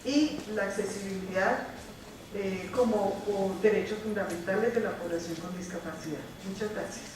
y la accesibilidad como derechos fundamentales de la población con discapacidad. Muchas gracias.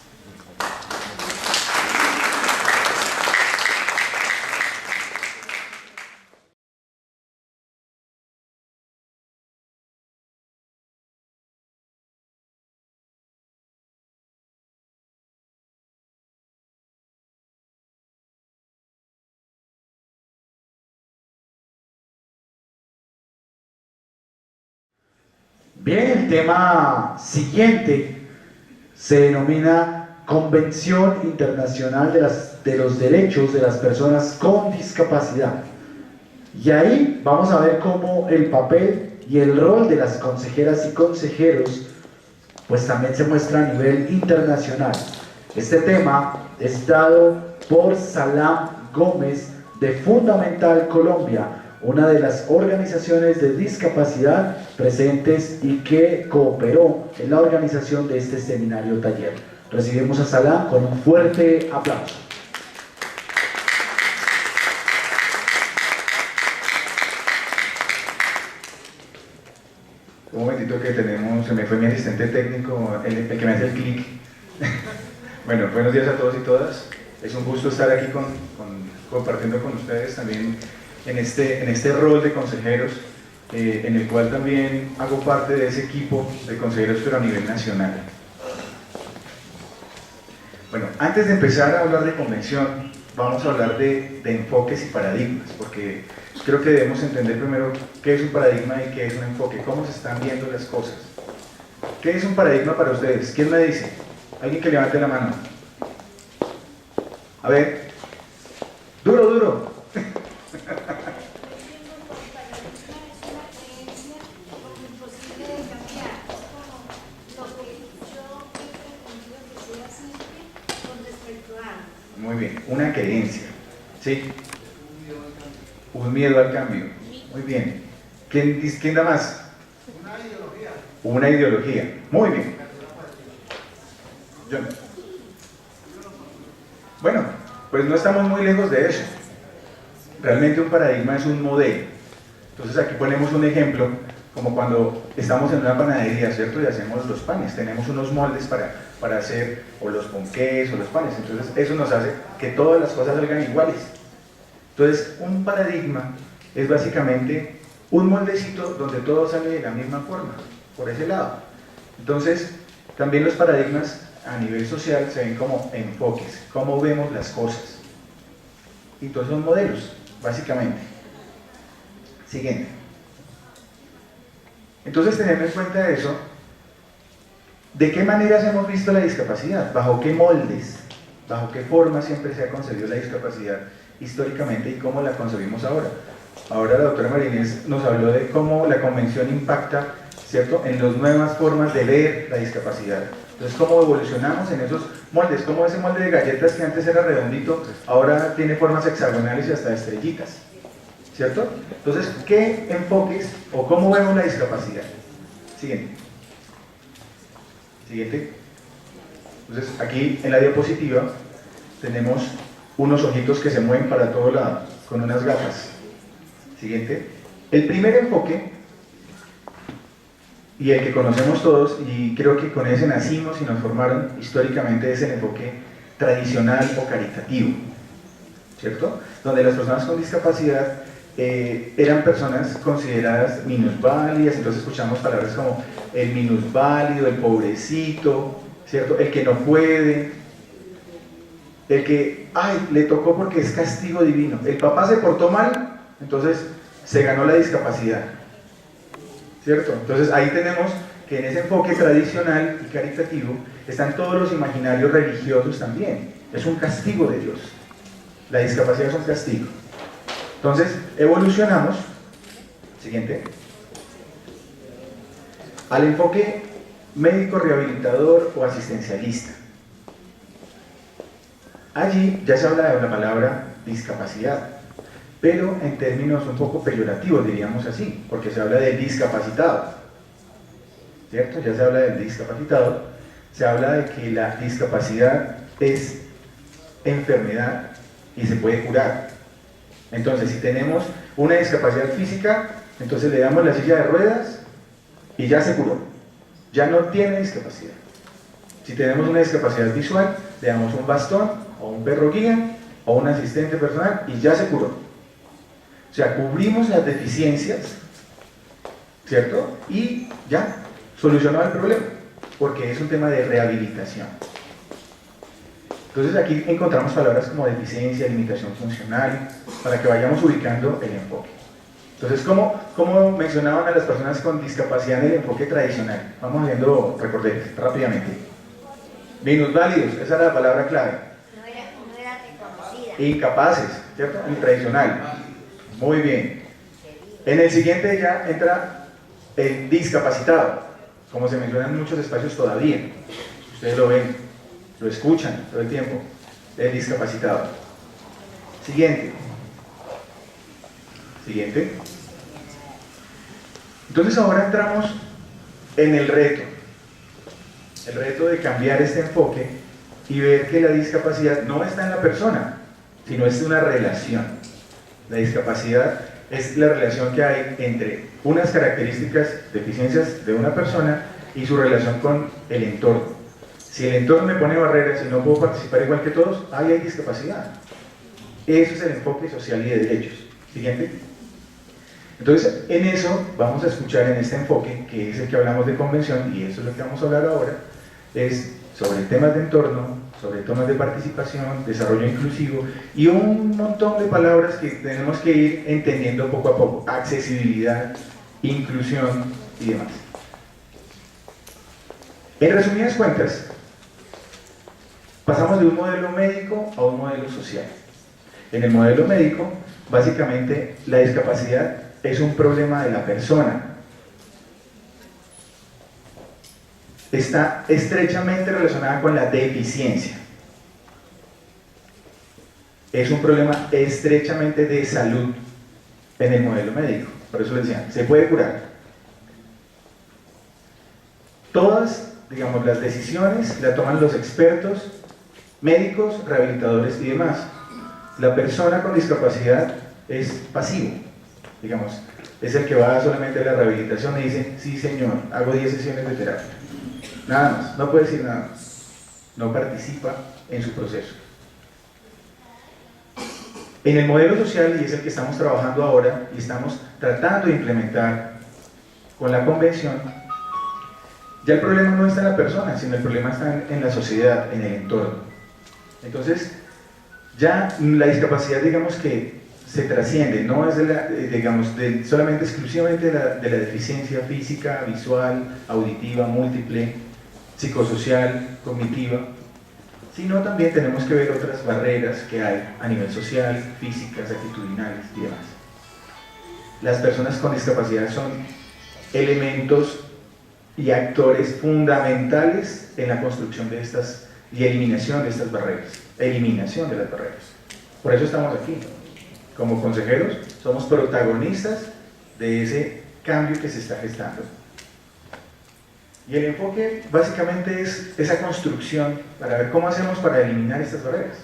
Bien, el tema siguiente se denomina Convención Internacional de los Derechos de las Personas con Discapacidad. Y ahí vamos a ver cómo el papel y el rol de las consejeras y consejeros pues también se muestra a nivel internacional. Este tema es dado por Salam Gómez de Fundamental Colombia, una de las organizaciones de discapacidad presentes y que cooperó en la organización de este seminario taller. Recibimos a Salam con un fuerte aplauso. Un momentito que tenemos, se me fue mi asistente técnico, el que me hace el clic. Bueno, buenos días a todos y todas. Es un gusto estar aquí compartiendo con ustedes también en este rol de consejeros, en el cual también hago parte de ese equipo de consejeros, pero a nivel nacional. Bueno, antes de empezar a hablar de convención, vamos a hablar de enfoques y paradigmas, porque creo que debemos entender primero qué es un paradigma y qué es un enfoque, cómo se están viendo las cosas. ¿Qué es un paradigma para ustedes? ¿Quién me dice? Alguien que levante la mano. A ver. Duro, duro. Muy bien, una creencia. ¿Sí? Un miedo al cambio. Muy bien. ¿Quién da más? Una ideología. Una ideología. Muy bien. John. Bueno, pues no estamos muy lejos de eso. Realmente un paradigma es un modelo. Entonces aquí ponemos un ejemplo, como cuando estamos en una panadería, ¿cierto? Y hacemos los panes. Tenemos unos moldes para hacer o los ponqués o los panes. Entonces eso nos hace que todas las cosas salgan iguales. Entonces un paradigma es básicamente un moldecito donde todo sale de la misma forma, por ese lado. Entonces también los paradigmas a nivel social se ven como enfoques, cómo vemos las cosas. Y entonces son modelos, básicamente. Siguiente. Entonces, teniendo en cuenta eso, ¿de qué maneras hemos visto la discapacidad? ¿Bajo qué moldes? ¿Bajo qué forma siempre se ha concebido la discapacidad históricamente y cómo la concebimos ahora? Ahora la doctora Marinés nos habló de cómo la convención impacta, ¿cierto?, en las nuevas formas de ver la discapacidad. Entonces, ¿cómo evolucionamos en esos moldes? Como ese molde de galletas que antes era redondito, ahora tiene formas hexagonales y hasta estrellitas, ¿cierto? Entonces, ¿qué enfoques o cómo vemos la discapacidad? Siguiente. Siguiente. Entonces, aquí en la diapositiva tenemos unos ojitos que se mueven para todo lado, con unas gafas. Siguiente. El primer enfoque, y el que conocemos todos, y creo que con ese nacimos y nos formaron históricamente, es el enfoque tradicional o caritativo, ¿cierto? Donde las personas con discapacidad eran personas consideradas minusválidas. Entonces escuchamos palabras como el minusválido, el pobrecito, ¿cierto? El que no puede, el que, ay, le tocó porque es castigo divino. El papá se portó mal, entonces se ganó la discapacidad, ¿cierto? Entonces ahí tenemos que en ese enfoque tradicional y caritativo están todos los imaginarios religiosos también. Es un castigo de Dios. La discapacidad es un castigo. Entonces evolucionamos, siguiente, al enfoque médico rehabilitador o asistencialista. Allí ya se habla de la palabra discapacidad, pero en términos un poco peyorativos, diríamos así, porque se habla del discapacitado, ¿cierto? Ya se habla del discapacitado, se habla de que la discapacidad es enfermedad y se puede curar. Entonces, si tenemos una discapacidad física, entonces le damos la silla de ruedas y ya se curó, ya no tiene discapacidad. Si tenemos una discapacidad visual, le damos un bastón o un perro guía o un asistente personal y ya se curó. O sea, cubrimos las deficiencias, ¿cierto? Y ya, solucionó el problema, porque es un tema de rehabilitación. Entonces aquí encontramos palabras como deficiencia, limitación funcional, para que vayamos ubicando el enfoque. Entonces, ¿cómo mencionaban a las personas con discapacidad en el enfoque tradicional? Vamos haciendo recorderes rápidamente. Minusválidos, esa era la palabra clave. No era reconocida. Incapaces, ¿cierto? En el tradicional. Muy bien. En el siguiente ya entra el discapacitado, como se menciona en muchos espacios todavía. Ustedes lo ven, lo escuchan todo el tiempo. El discapacitado. Siguiente. Siguiente. Entonces ahora entramos en el reto de cambiar este enfoque y ver que la discapacidad no está en la persona, sino es una relación. La discapacidad es la relación que hay entre unas características, deficiencias de una persona y su relación con el entorno. Si el entorno me pone barreras y no puedo participar igual que todos, ahí hay discapacidad. Eso es el enfoque social y de derechos. Siguiente. Entonces, en eso vamos a escuchar en este enfoque, que es el que hablamos de convención, y eso es lo que vamos a hablar ahora, es sobre temas de entorno, sobre temas de participación, desarrollo inclusivo, y un montón de palabras que tenemos que ir entendiendo poco a poco, accesibilidad, inclusión y demás. En resumidas cuentas, pasamos de un modelo médico a un modelo social. En el modelo médico, básicamente, la discapacidad es un problema de la persona. Está estrechamente relacionada con la deficiencia. Es un problema estrechamente de salud en el modelo médico. Por eso les decía, se puede curar. Todas, digamos, las decisiones las toman los expertos, médicos, rehabilitadores y demás. La persona con discapacidad es pasivo, digamos, es el que va solamente a la rehabilitación y dice, sí señor, hago 10 sesiones de terapia. Nada más, no puede decir nada más. No participa en su proceso. En el modelo social, y es el que estamos trabajando ahora, y estamos tratando de implementar con la convención, ya el problema no está en la persona, sino el problema está en la sociedad, en el entorno. Entonces, ya la discapacidad, digamos que se trasciende, no es solamente exclusivamente de la deficiencia física, visual, auditiva, múltiple, psicosocial, cognitiva, sino también tenemos que ver otras barreras que hay a nivel social, físicas, actitudinales y demás. Las personas con discapacidad son elementos y actores fundamentales en la construcción de estas y eliminación de estas barreras, eliminación de las barreras. Por eso estamos aquí. Como consejeros, somos protagonistas de ese cambio que se está gestando. Y el enfoque básicamente es esa construcción para ver cómo hacemos para eliminar estas barreras,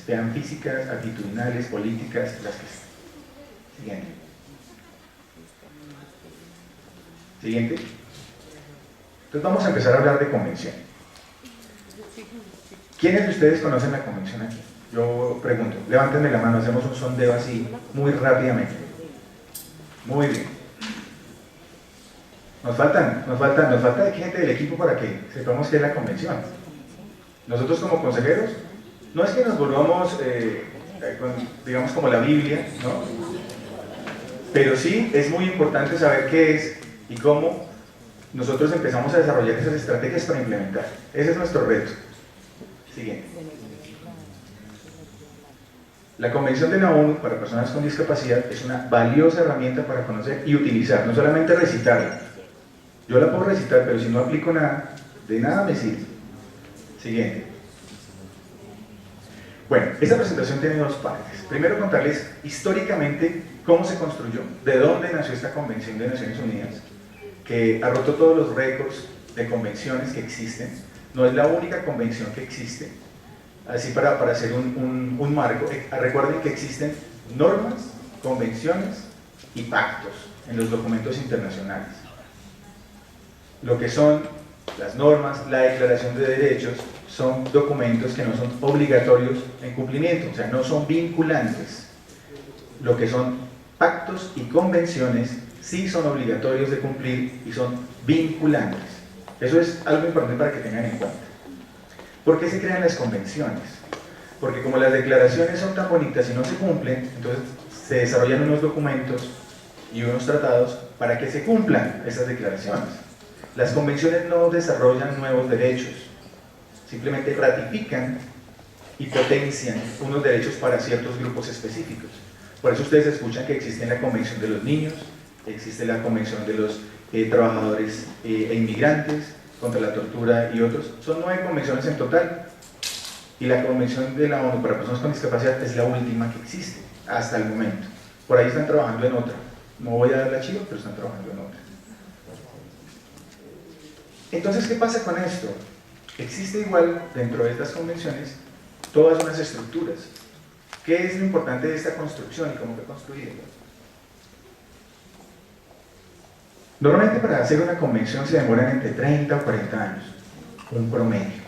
sean físicas, actitudinales, políticas, las que sean. Siguiente. Siguiente. Entonces vamos a empezar a hablar de convención. ¿Quiénes de ustedes conocen la convención aquí? Yo pregunto, levántenme la mano, hacemos un sondeo así, muy rápidamente. Muy bien. Nos falta gente del equipo para que sepamos qué es la convención. Nosotros como consejeros, no es que nos volvamos, digamos, como la Biblia, ¿no? Pero sí es muy importante saber qué es y cómo nosotros empezamos a desarrollar esas estrategias para implementar. Ese es nuestro reto. Siguiente. La Convención de la ONU para personas con discapacidad es una valiosa herramienta para conocer y utilizar, no solamente recitarla. Yo la puedo recitar, pero si no aplico nada, de nada me sirve. Siguiente. Bueno, esta presentación tiene dos partes. Primero, contarles históricamente cómo se construyó, de dónde nació esta Convención de Naciones Unidas, que ha roto todos los récords de convenciones que existen. No es la única convención que existe. Así para hacer un marco, recuerden que existen normas convenciones y pactos en los documentos internacionales. Lo que son las normas, la declaración de derechos, son documentos que no son obligatorios en cumplimiento, o sea, no son vinculantes. Lo que son pactos y convenciones sí son obligatorios de cumplir y son vinculantes. Eso es algo importante para que tengan en cuenta. ¿Por qué se crean las convenciones? Porque como las declaraciones son tan bonitas y no se cumplen, entonces se desarrollan unos documentos y unos tratados para que se cumplan esas declaraciones. Las convenciones no desarrollan nuevos derechos, simplemente ratifican y potencian unos derechos para ciertos grupos específicos. Por eso ustedes escuchan que existe la Convención de los Niños, existe la Convención de los Trabajadores e Inmigrantes, contra la tortura y otros. Son 9 convenciones en total. Y la Convención de la ONU para Personas con Discapacidad es la última que existe hasta el momento. Por ahí están trabajando en otra. No voy a dar la chiva, pero están trabajando en otra. Entonces, ¿qué pasa con esto? Existe igual dentro de estas convenciones todas unas estructuras. ¿Qué es lo importante de esta construcción y cómo fue construida? Normalmente para hacer una convención se demoran entre 30 o 40 años, un promedio.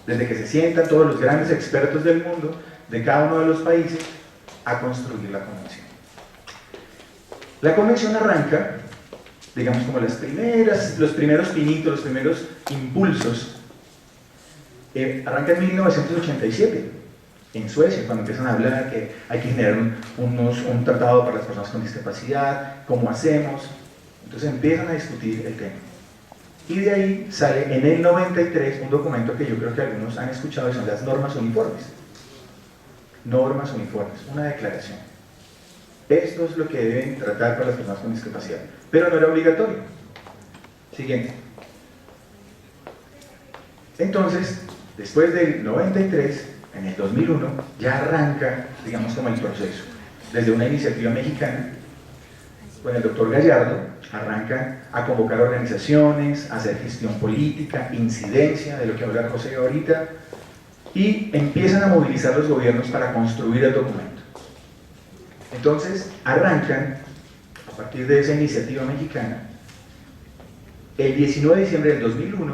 Desde que se sientan todos los grandes expertos del mundo, de cada uno de los países, a construir la convención. La convención arranca, digamos como los primeros pinitos, los primeros impulsos, arranca en 1987, en Suecia, cuando empiezan a hablar que hay que generar un tratado para las personas con discapacidad, cómo hacemos. Entonces empiezan a discutir el tema. Y de ahí sale en el 93 un documento que yo creo que algunos han escuchado y son las normas uniformes. Normas uniformes, una declaración. Esto es lo que deben tratar para las personas con discapacidad. Pero no era obligatorio. Siguiente. Entonces, después del 93, en el 2001, ya arranca, digamos, como el proceso. Desde una iniciativa mexicana, con el doctor Gallardo, arrancan a convocar organizaciones, a hacer gestión política, incidencia, de lo que habla José ahorita, y empiezan a movilizar los gobiernos para construir el documento. Entonces, arrancan, a partir de esa iniciativa mexicana, el 19 de diciembre del 2001,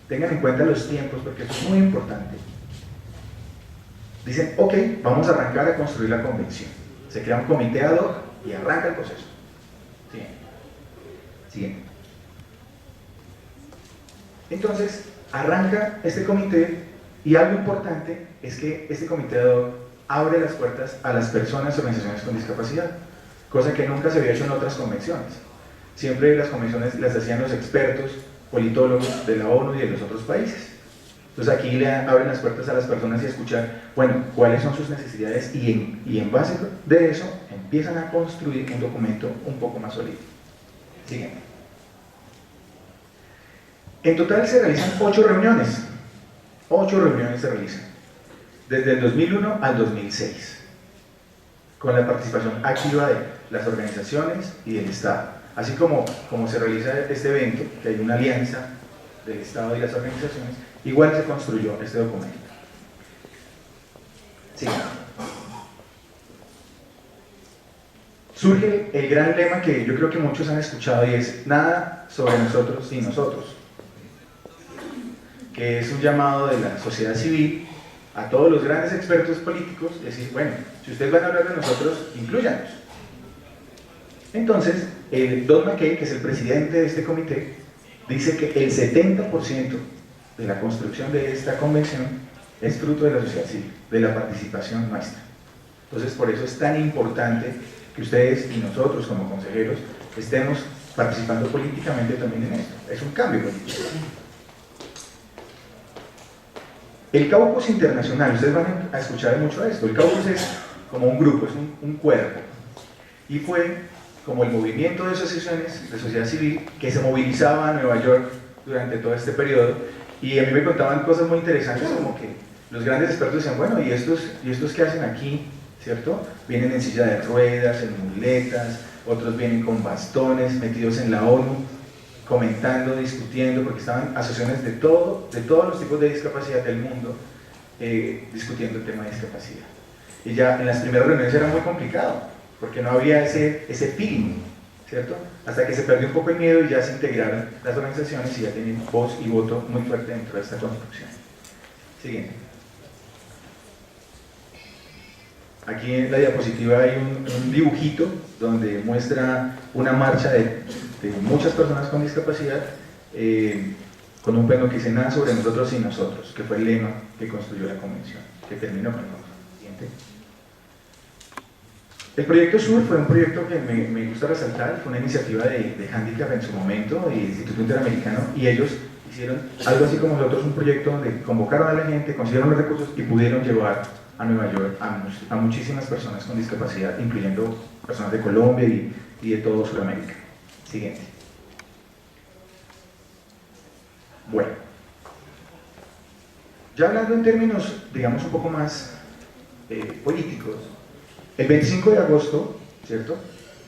tengan en cuenta los tiempos porque esto es muy importante. Dicen, ok, vamos a arrancar a construir la convención. Se crea un comité ad hoc y arranca el proceso. Siguiente. Entonces, arranca este comité y algo importante es que este comité ad hoc abre las puertas a las personas y organizaciones con discapacidad, cosa que nunca se había hecho en otras convenciones. Siempre las convenciones las hacían los expertos, politólogos de la ONU y de los otros países. Entonces aquí le abren las puertas a las personas y escuchar, bueno, cuáles son sus necesidades y en base de eso empiezan a construir un documento un poco más sólido. Siguiente. En total se realizan 8 reuniones. 8 reuniones se realizan. Desde el 2001 al 2006. Con la participación activa de las organizaciones y del Estado. Así como se realiza este evento, que hay una alianza del Estado y las organizaciones, igual se construyó este documento. Sí. Surge el gran lema que yo creo que muchos han escuchado y es nada sobre nosotros sin nosotros, que es un llamado de la sociedad civil a todos los grandes expertos políticos, decir, bueno, si ustedes van a hablar de nosotros, inclúyanos. Entonces, Don McKay, que es el presidente de este comité, dice que el 70% de la construcción de esta convención es fruto de la sociedad civil, de la participación nuestra. Entonces, por eso es tan importante que ustedes y nosotros como consejeros estemos participando políticamente también en esto. Es un cambio político. El Caucus Internacional, ustedes van a escuchar mucho esto. El Caucus es como un grupo, es un cuerpo. Y fue como el movimiento de asociaciones de sociedad civil que se movilizaba a Nueva York durante todo este periodo. Y a mí me contaban cosas muy interesantes como que los grandes expertos decían, bueno, ¿y estos qué hacen aquí? ¿Cierto? Vienen en silla de ruedas, en muletas, otros vienen con bastones, metidos en la ONU, comentando, discutiendo, porque estaban asociaciones de todos los tipos de discapacidad del mundo discutiendo el tema de discapacidad. Y ya en las primeras reuniones era muy complicado, porque no había ese feeling, ¿cierto? Hasta que se perdió un poco el miedo y ya se integraron las organizaciones y ya tienen voz y voto muy fuerte dentro de esta construcción. Siguiente. Aquí en la diapositiva hay un dibujito donde muestra una marcha de muchas personas con discapacidad con un plano que dice nada sobre nosotros y nosotros, que fue el lema que construyó la convención, que terminó con la convención. Siguiente. El proyecto Sur fue un proyecto que me gusta resaltar, fue una iniciativa de Handicap en su momento, y Instituto Interamericano, y ellos hicieron algo así como nosotros, un proyecto donde convocaron a la gente, consiguieron los recursos y pudieron llevar a Nueva York a muchísimas personas con discapacidad, incluyendo personas de Colombia y de todo Sudamérica. Siguiente. Bueno, ya hablando en términos, digamos, un poco más políticos, el 25 de agosto, ¿cierto?,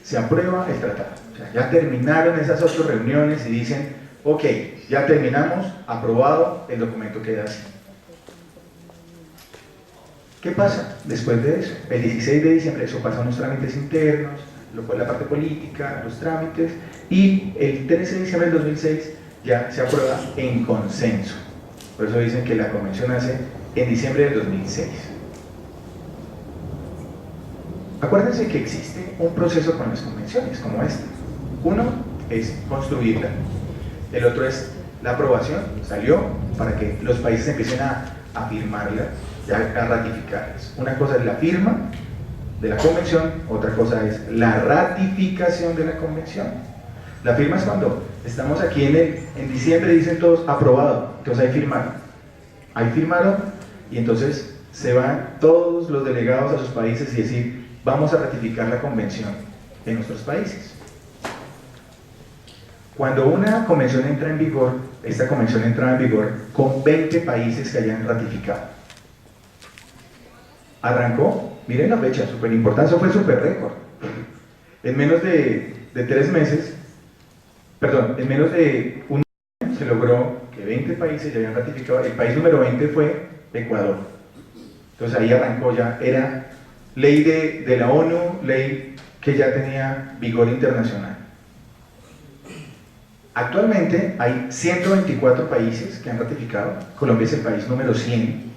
se aprueba el tratado. O sea, ya terminaron esas 8 reuniones y dicen, ok, ya terminamos, aprobado, el documento queda así. ¿Qué pasa después de eso? El 16 de diciembre eso pasa a unos trámites internos, lo cual la parte política, los trámites, y el 13 de diciembre del 2006 ya se aprueba en consenso. Por eso dicen que la convención nace en diciembre del 2006. Acuérdense que existe un proceso con las convenciones como esta. Uno es construirla, el otro es la aprobación, salió para que los países empiecen a firmarla, a ratificarlas. Una cosa es la firma de la convención, otra cosa es la ratificación de la convención. La firma es cuando estamos aquí en diciembre, dicen todos aprobado, entonces ahí firmaron y entonces se van todos los delegados a sus países y decir vamos a ratificar la convención en nuestros países. Cuando una convención entra en vigor, esta convención entra en vigor con 20 países que hayan ratificado. Arrancó, miren la fecha, súper importante, eso fue súper récord. En menos de 3 meses, perdón, en menos de un año se logró que 20 países ya habían ratificado. El país número 20 fue Ecuador. Entonces ahí arrancó, ya era ley de la ONU, ley que ya tenía vigor internacional. Actualmente hay 124 países que han ratificado, Colombia es el país número 100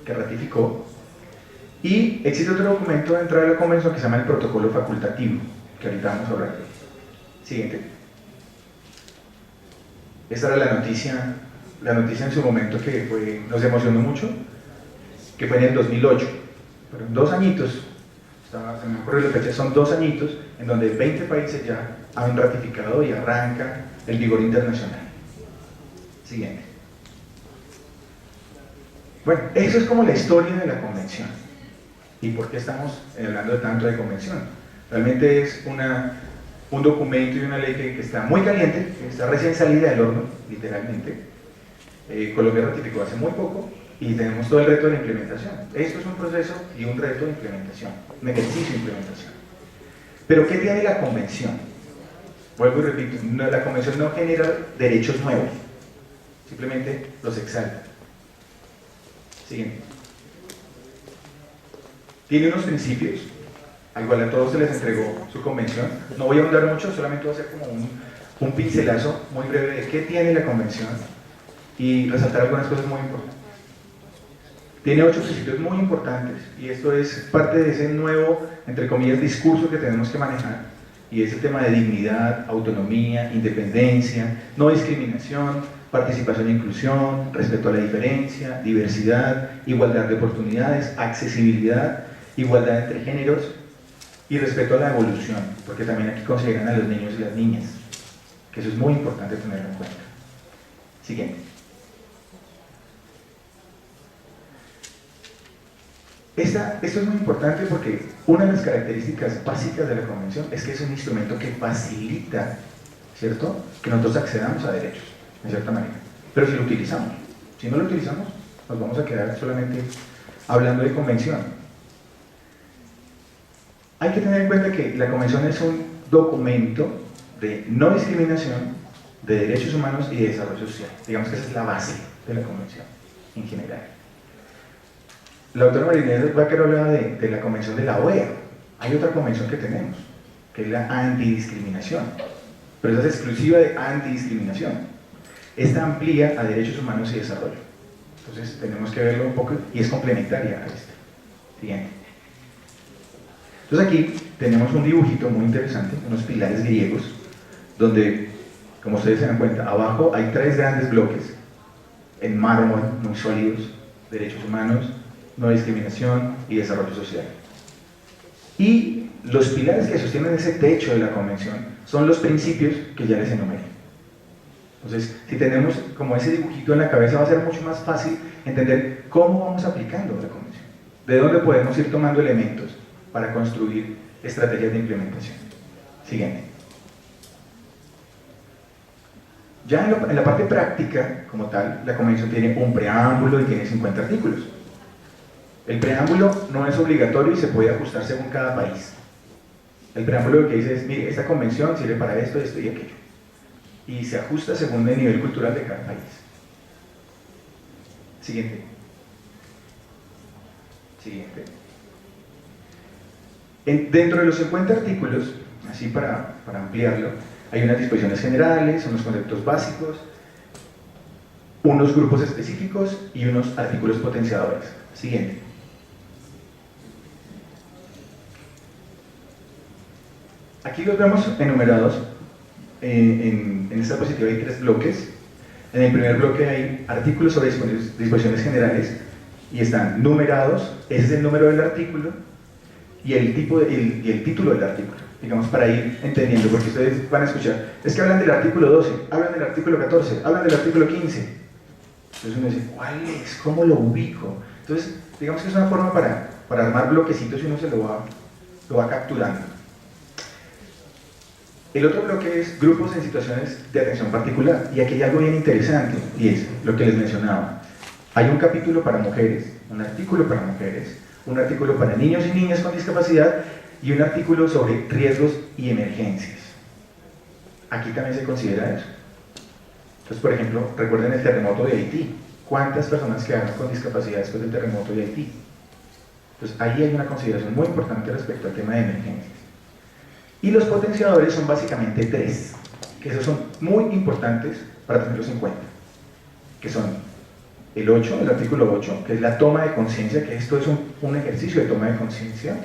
que ratificó, y existe otro documento de entrada de la convención que se llama el protocolo facultativo, que ahorita vamos a hablar de él. Siguiente. Esta era la noticia en su momento que nos emocionó mucho, que fue en el 2008. Fueron 2 añitos, se me ocurre la fecha, son 2 añitos en donde 20 países ya han ratificado y arranca el vigor internacional. Siguiente. Bueno, eso es como la historia de la convención. ¿Y por qué estamos hablando tanto de convención? Realmente es un documento y una ley que está muy caliente, que está recién salida del horno, literalmente. Colombia ratificó hace muy poco y tenemos todo el reto de la implementación. Esto es un proceso y un reto de implementación, un ejercicio de implementación. Pero ¿qué tiene la convención? Vuelvo y repito, la convención no genera derechos nuevos, simplemente los exalta. Siguiente. Tiene unos principios, al cual a todos se les entregó su convención. No voy a ahondar mucho, solamente voy a hacer como un pincelazo muy breve de qué tiene la convención y resaltar algunas cosas muy importantes. Tiene 8 principios muy importantes y esto es parte de ese nuevo, entre comillas, discurso que tenemos que manejar, y es el tema de dignidad, autonomía, independencia, no discriminación, participación e inclusión, respeto a la diferencia, diversidad, igualdad de oportunidades, accesibilidad, igualdad entre géneros y respeto a la evolución, porque también aquí consideran a los niños y las niñas, que eso es muy importante tenerlo en cuenta. Siguiente. Esto es muy importante porque una de las características básicas de la convención es que es un instrumento que facilita, ¿cierto?, que nosotros accedamos a derechos, de cierta manera, pero si lo utilizamos. Si no lo utilizamos, nos vamos a quedar solamente hablando de convención. Hay que tener en cuenta que la convención es un documento de no discriminación, de derechos humanos y de desarrollo social. Digamos que esa es la base de la convención en general. La autora María Inés Baquero hablaba de la convención de la OEA. hay otra convención que tenemos, que es la antidiscriminación, pero esa es exclusiva de antidiscriminación. Esta amplía a derechos humanos y desarrollo. Entonces tenemos que verlo un poco y es complementaria a esta. Siguiente. Entonces aquí tenemos un dibujito muy interesante, unos pilares griegos, donde, como ustedes se dan cuenta, abajo hay 3 grandes bloques en mármol, muy sólidos: derechos humanos, no discriminación y desarrollo social. Y los pilares que sostienen ese techo de la convención son los principios que ya les enumeré. Entonces, si tenemos como ese dibujito en la cabeza, va a ser mucho más fácil entender cómo vamos aplicando la convención, de dónde podemos ir tomando elementos para construir estrategias de implementación. Siguiente. Ya en la parte práctica, como tal, la convención tiene un preámbulo y tiene 50 artículos. El preámbulo no es obligatorio y se puede ajustar según cada país. El preámbulo lo que dice es: mire, esta convención sirve para esto, esto y aquello. Y se ajusta según el nivel cultural de cada país. Siguiente. Siguiente. Dentro de los 50 artículos, así para ampliarlo, hay unas disposiciones generales, unos conceptos básicos, unos grupos específicos y unos artículos potenciadores. Siguiente. Aquí los vemos enumerados. En esta diapositiva hay 3 bloques. En el primer bloque hay artículos sobre disposiciones generales y están numerados. Ese es el número del artículo y el título del artículo, digamos, para ir entendiendo, porque ustedes van a escuchar: es que hablan del artículo 12, hablan del artículo 14, hablan del artículo 15. Entonces uno dice: ¿cuál es? ¿Cómo lo ubico? Entonces, digamos que es una forma para armar bloquecitos y uno se lo va capturando. El otro bloque es grupos en situaciones de atención particular, y aquí hay algo bien interesante, y es lo que les mencionaba. Hay un capítulo para mujeres, un artículo para mujeres, un artículo para niños y niñas con discapacidad y un artículo sobre riesgos y emergencias. Aquí también se considera eso. Entonces, por ejemplo, recuerden el terremoto de Haití. ¿Cuántas personas quedaron con discapacidad después del terremoto de Haití? Entonces, ahí hay una consideración muy importante respecto al tema de emergencias. Y los potenciadores son básicamente 3, que esos son muy importantes para tenerlos en cuenta, que son el 8, el artículo 8, que es la toma de conciencia, que esto es un ejercicio de toma de conciencia.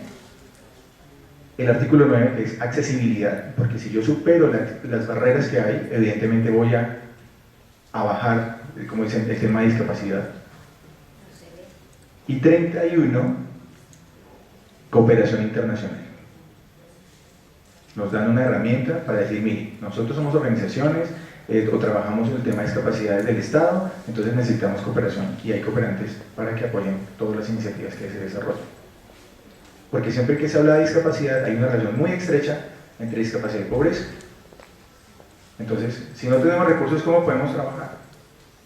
El artículo 9, que es accesibilidad, porque si yo supero las barreras que hay, evidentemente voy a bajar, como dicen, el tema de discapacidad. Y 31, cooperación internacional. Nos dan una herramienta para decir: mire, nosotros somos organizaciones o trabajamos en el tema de discapacidades del Estado, entonces necesitamos cooperación, y hay cooperantes para que apoyen todas las iniciativas que se desarrollan. Porque siempre que se habla de discapacidad hay una relación muy estrecha entre discapacidad y pobreza. Entonces, si no tenemos recursos, ¿cómo podemos trabajar?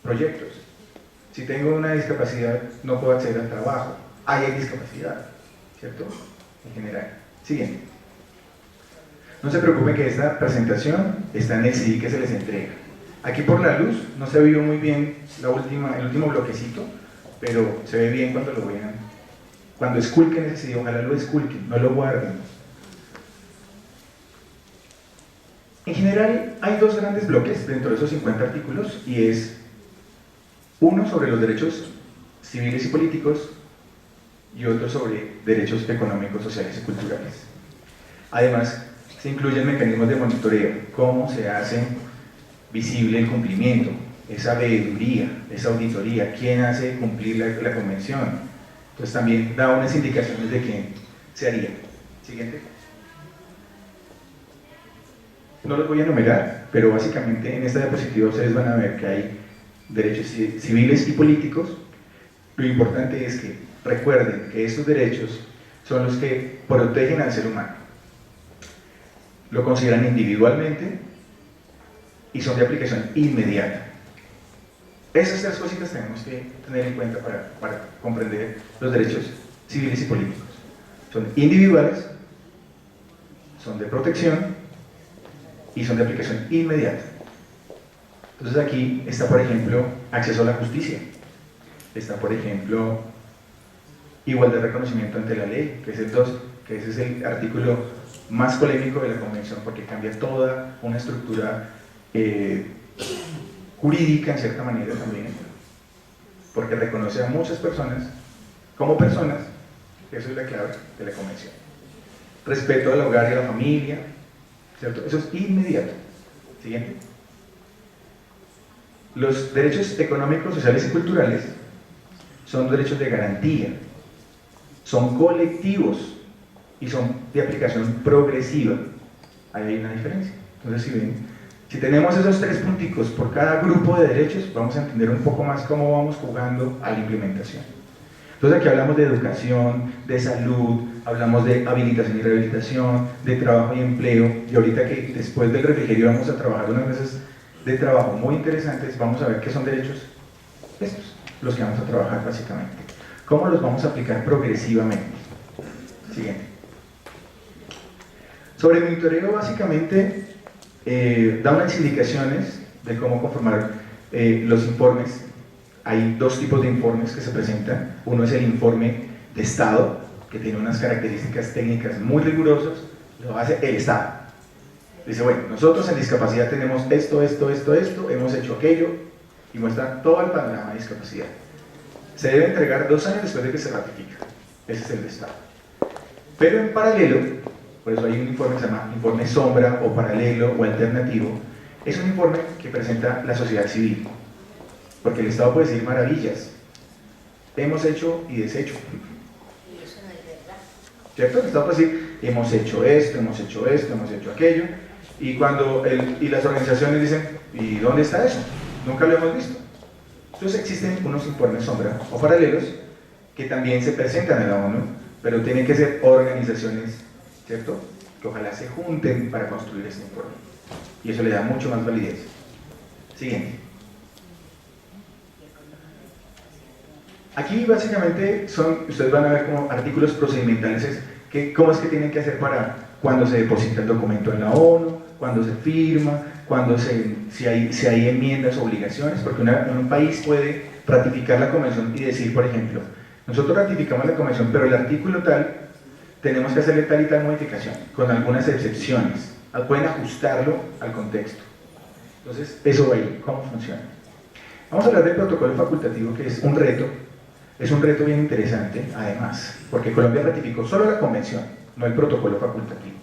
Proyectos. Si tengo una discapacidad, no puedo acceder al trabajo. Ahí hay discapacidad, ¿cierto? En general. Siguiente. No se preocupen que esta presentación está en el CD que se les entrega. Aquí por la luz no se vio muy bien el último bloquecito, pero se ve bien cuando lo vean. Cuando esculquen ese CD, ojalá lo esculquen, no lo guarden. En general hay 2 grandes bloques dentro de esos 50 artículos, y es uno sobre los derechos civiles y políticos y otro sobre derechos económicos, sociales y culturales. Además, se incluyen mecanismos de monitoreo, cómo se hace visible el cumplimiento, esa veeduría, esa auditoría, quién hace cumplir la convención. Entonces también da unas indicaciones de qué se haría. Siguiente. No los voy a enumerar, pero básicamente en esta diapositiva ustedes van a ver que hay derechos civiles y políticos. Lo importante es que recuerden que estos derechos son los que protegen al ser humano. Lo consideran individualmente y son de aplicación inmediata. Esas 3 cositas tenemos que tener en cuenta para comprender los derechos civiles y políticos. Son individuales, son de protección y son de aplicación inmediata. Entonces aquí está, por ejemplo, acceso a la justicia. Está, por ejemplo, igualdad de reconocimiento ante la ley, que es el 2. que ese es el artículo más polémico de la Convención porque cambia toda una estructura jurídica en cierta manera también, porque reconoce a muchas personas como personas, eso es la clave de la Convención. Respeto al hogar y a la familia, ¿cierto? Eso es inmediato. Siguiente. Los derechos económicos, sociales y culturales son derechos de garantía, son colectivos y son de aplicación progresiva. Ahí hay una diferencia. Entonces, si ven, si tenemos esos 3 punticos por cada grupo de derechos, vamos a entender un poco más cómo vamos jugando a la implementación. Entonces aquí hablamos de educación, de salud, hablamos de habilitación y rehabilitación, de trabajo y empleo, y ahorita que después del refrigerio vamos a trabajar unas veces de trabajo muy interesantes, vamos a ver qué son derechos estos, los que vamos a trabajar básicamente. ¿Cómo los vamos a aplicar progresivamente? Siguiente. Sobre el monitoreo básicamente da unas indicaciones de cómo conformar los informes. Hay 2 tipos de informes que se presentan. Uno es el informe de Estado, que tiene unas características técnicas muy rigurosas, lo hace el Estado. Dice, bueno, nosotros en discapacidad tenemos esto, hemos hecho aquello, y muestra todo el panorama de discapacidad. Se debe entregar 2 años después de que se ratifica. Ese es el de Estado. Pero en paralelo, por eso hay un informe que se llama informe sombra, o paralelo, o alternativo, es un informe que presenta la sociedad civil. Porque el Estado puede decir maravillas, hemos hecho y deshecho. Y eso no es verdad. ¿Cierto? El Estado puede decir, hemos hecho esto, hemos hecho aquello, y cuando las organizaciones dicen, ¿y dónde está eso? Nunca lo hemos visto. Entonces existen unos informes sombra o paralelos que también se presentan en la ONU, pero tienen que ser organizaciones, ¿cierto?, que ojalá se junten para construir este informe. Y eso le da mucho más validez. Siguiente. Aquí básicamente ustedes van a ver como artículos procedimentales, cómo es que tienen que hacer para cuando se deposita el documento en la ONU, cuando se firma, si hay enmiendas o obligaciones, porque un país puede ratificar la convención y decir, por ejemplo, nosotros ratificamos la convención, pero el artículo tal, tenemos que hacerle tal y tal modificación, con algunas excepciones, pueden ajustarlo al contexto. Entonces, eso va ahí, ¿cómo funciona? Vamos a hablar del protocolo facultativo, que es un reto bien interesante, además, porque Colombia ratificó solo la convención, no el protocolo facultativo.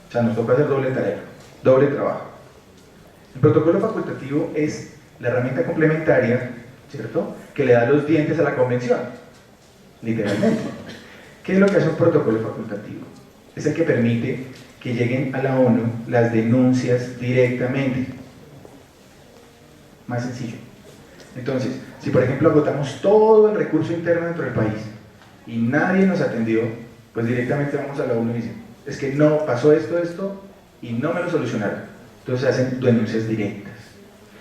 O sea, nos toca hacer doble tarea, doble trabajo. El protocolo facultativo es la herramienta complementaria, ¿cierto?, que le da los dientes a la convención, literalmente. ¿Qué es lo que hace un protocolo facultativo? Es el que permite que lleguen a la ONU las denuncias directamente. Más sencillo. Entonces, si por ejemplo agotamos todo el recurso interno dentro del país y nadie nos atendió, pues directamente vamos a la ONU y dicen, es que no pasó esto y no me lo solucionaron. Entonces se hacen denuncias directas.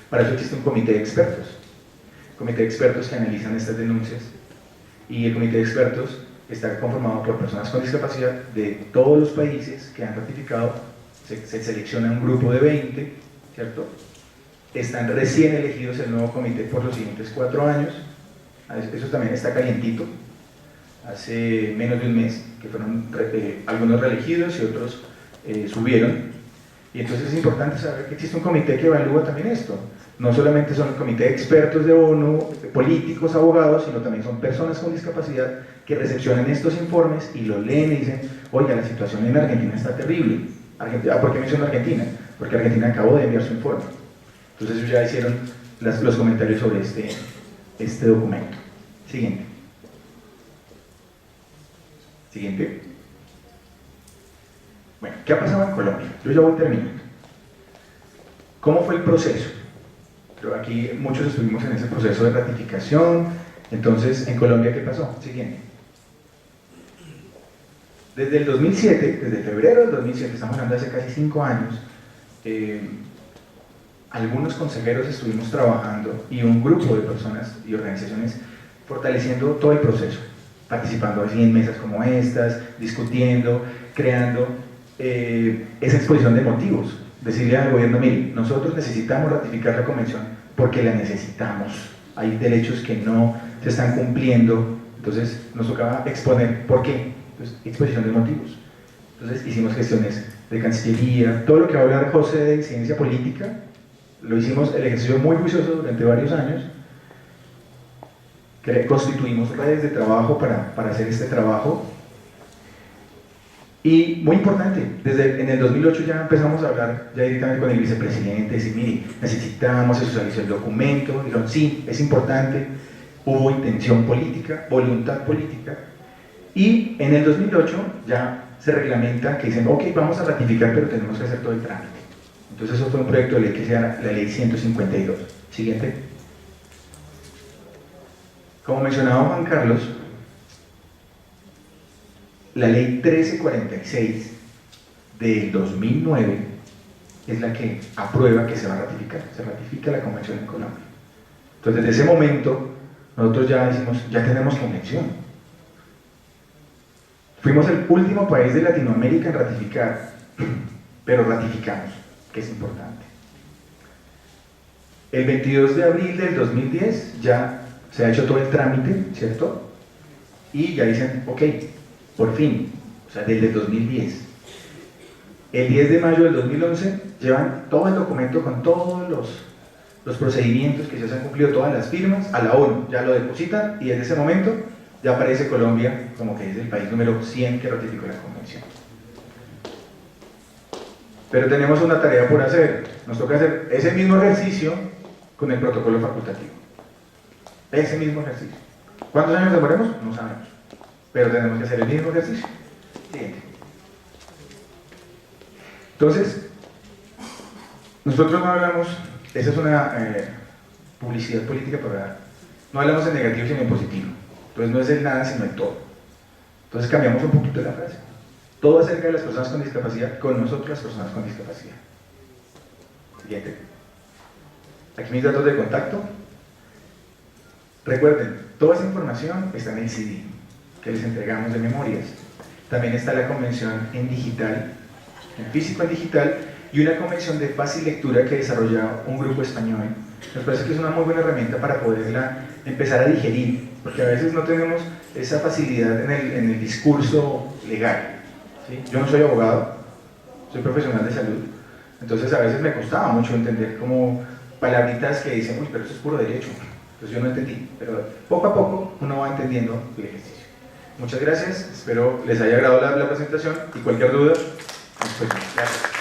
Para eso existe un comité de expertos que analizan estas denuncias, y el comité de expertos está conformado por personas con discapacidad de todos los países que han ratificado. Se selecciona un grupo de 20, ¿cierto? Están recién elegidos el nuevo comité por los siguientes 4 años. Eso también está calientito, hace menos de un mes, que fueron algunos reelegidos y otros subieron. Y entonces es importante saber que existe un comité que evalúa también esto. No solamente son el comité de expertos de ONU, políticos, abogados, sino también son personas con discapacidad que recepcionan estos informes y lo leen y dicen, oiga, la situación en Argentina está terrible. ¿Por qué menciono Argentina? Porque Argentina acabó de enviar su informe. Entonces ellos ya hicieron los comentarios sobre este documento. Siguiente. Bueno, ¿qué ha pasado en Colombia? Yo ya voy terminando. ¿Cómo fue el proceso? Pero aquí muchos estuvimos en ese proceso de ratificación. Entonces, ¿en Colombia qué pasó? Siguiente. Desde el 2007, desde febrero del 2007, estamos hablando de hace casi 5 años, algunos consejeros estuvimos trabajando y un grupo de personas y organizaciones fortaleciendo todo el proceso, participando así en mesas como estas, discutiendo, creando esa exposición de motivos, decirle al gobierno, mire, nosotros necesitamos ratificar la convención porque la necesitamos, hay derechos que no se están cumpliendo, entonces nos tocaba exponer por qué. Entonces, exposición de motivos. Entonces hicimos gestiones de Cancillería, todo lo que va a hablar José de incidencia política, lo hicimos el ejercicio muy juicioso durante varios años, que constituimos redes de trabajo para hacer este trabajo. Y muy importante, en el 2008 ya empezamos a hablar ya directamente con el vicepresidente, decir, mire, necesitamos, se socializó el documento, dijeron, sí, es importante, hubo intención política, voluntad política, y en el 2008 ya se reglamenta que dicen, ok, vamos a ratificar, pero tenemos que hacer todo el trámite. Entonces eso fue un proyecto de ley que se llama la ley 152. Siguiente. Como mencionaba Juan Carlos, la ley 1346 del 2009 es la que aprueba que se va a ratificar, se ratifica la convención en Colombia. Entonces desde ese momento nosotros ya decimos, ya tenemos convención. Fuimos el último país de Latinoamérica en ratificar, pero ratificamos, que es importante. El 22 de abril del 2010 ya se ha hecho todo el trámite, ¿cierto? Y ya dicen, ok, por fin, o sea, desde el 2010. El 10 de mayo del 2011 llevan todo el documento con todos los procedimientos que ya se han cumplido, todas las firmas, a la ONU, ya lo depositan y desde ese momento ya aparece Colombia como que es el país número 100 que ratificó la convención. Pero tenemos una tarea por hacer, nos toca hacer ese mismo ejercicio con el protocolo facultativo. Ese mismo ejercicio. ¿Cuántos años demoremos? No sabemos. Pero tenemos que hacer el mismo ejercicio. Siguiente. Entonces, nosotros no hablamos, esa es una publicidad política para no hablamos en negativo sino en positivo. Entonces no es el nada sino el todo. Entonces cambiamos un poquito la frase. Todo acerca de las personas con discapacidad, con nosotros las personas con discapacidad. Siguiente. Aquí mis datos de contacto. Recuerden, toda esa información está en el CD que les entregamos de memorias. También está la convención en digital, en físico en digital, y una convención de fácil lectura que desarrolla un grupo español. Nos parece que es una muy buena herramienta para poderla empezar a digerir, porque a veces no tenemos esa facilidad en el discurso legal. ¿Sí? Yo no soy abogado, soy profesional de salud, entonces a veces me costaba mucho entender como palabritas que dicen, uy, pero eso es puro derecho. Entonces yo no entendí, pero poco a poco uno va entendiendo el ejercicio. Muchas gracias, espero les haya agradado la presentación y cualquier duda, nos vemos. Gracias.